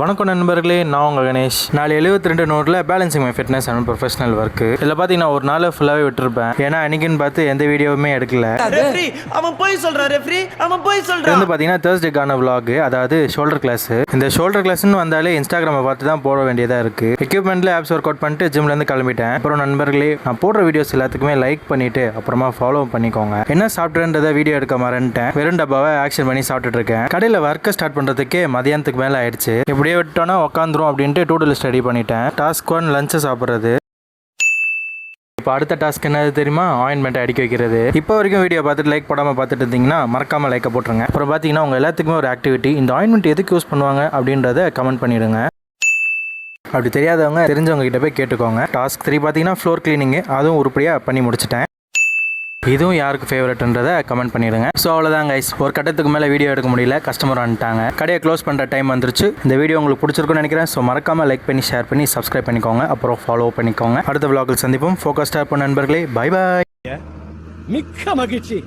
வணக்கம் நண்பர்களே, நான் உங்கள் கணேஷ். நாலு 72 நோட்டில் balancing my fitness and professional work. இதில் பார்த்தீங்கன்னா ஒரு நாள் ஃபுல்லாகவே விட்டுருப்பேன். ஏன்னா அன்னைக்குன்னு பார்த்து எந்த வீடியோவுமே எடுக்கல. வந்து பார்த்தீங்கன்னா தேர்ஸ்டேக்கான vlog, அதாவது ஷோல்டர் கிளாஸ். இந்த ஷோல்டர் கிளாஸ்ன்னு வந்தாலே இன்ஸ்டாகிராமை பார்த்து தான் போட வேண்டியதாக இருக்குது. எக்யூப்மெண்ட்டில் ஆப்ஸ் ஒர்க் அவுட் பண்ணிட்டு ஜிம்லேருந்து கிளம்பிட்டேன். அப்புறம் நண்பர்களே, நான் போடுற வீடியோஸ் எல்லாத்துக்குமே லைக் பண்ணிவிட்டு அப்புறமா ஃபாலோ பண்ணிக்கோங்க. என்ன சாப்பிட்றேன்றதை வீடியோ எடுக்க மறந்துட்டேன். வெறும் டப்பாவை ஆக்ஷன் பண்ணி சாப்பிட்டுட்டு இருக்கேன். கடையில் ஒர்க்கை ஸ்டார்ட் பண்ணுறதுக்கே மதியானத்துக்கு மேலே ஆயிடுச்சு. இப்படியே விட்டோன்னா உட்காந்துரும் அப்படின்ட்டு டூ டூ லிஸ்ட் ரெடி பண்ணிட்டேன். டாஸ்க் 1 லஞ்சை சாப்பிட்றது. இப்போ அடுத்த டாஸ்க் என்னது தெரியுமா? ஆயின்மெண்ட் அடிக்க வைக்கிறது. இப்போ வரைக்கும் வீடியோ பார்த்துட்டு லைக் போடாமல் பார்த்துட்டு இருந்தீங்கன்னா மறக்காமல் லைக்கை போட்டுருங்க. அப்புறம் பார்த்தீங்கன்னா உங்கள் எல்லாத்துக்குமே ஒரு ஆக்டிவிட்டி, இந்த ஆயின்மெண்ட் எதுக்கு யூஸ் பண்ணுவாங்க அப்படின்றத கமெண்ட் பண்ணிவிடுங்க. அப்படி தெரியாதவங்க தெரிஞ்சவங்க கிட்ட போய் கேட்டுக்கோங்க. டாஸ்க் 3 பார்த்தீங்கன்னா ஃப்ளோர் கிளீனிங்கு. அதுவும் உருப்படியாக பண்ணி முடிச்சிட்டேன். இதுவும் யாருக்கு ஃபேவரட்ன்றதை கமெண்ட் பண்ணிடுங்க. ஸோ அவ்வளோதான் கைஸ், ஒரு கட்டத்துக்கு மேலே வீடியோ எடுக்க முடியல, கஸ்டமர் வந்துட்டாங்க. கடையை க்ளோஸ் பண்ணுற டைம் வந்துருச்சு. இந்த வீடியோ உங்களுக்கு பிடிச்சிருக்குன்னு நினைக்கிறேன். ஸோ மறக்காமல் லைக் பண்ணி ஷேர் பண்ணி சப்ஸ்கிரைப் பண்ணிக்கோங்க. அப்புறம் ஃபாலோ பண்ணிக்கோங்க. அடுத்த vlogல் சந்திப்போம். ஃபோக்கஸ்டாக இருப்போம் நண்பர்களே. Bye bye. மிக்க மகிழ்ச்சி.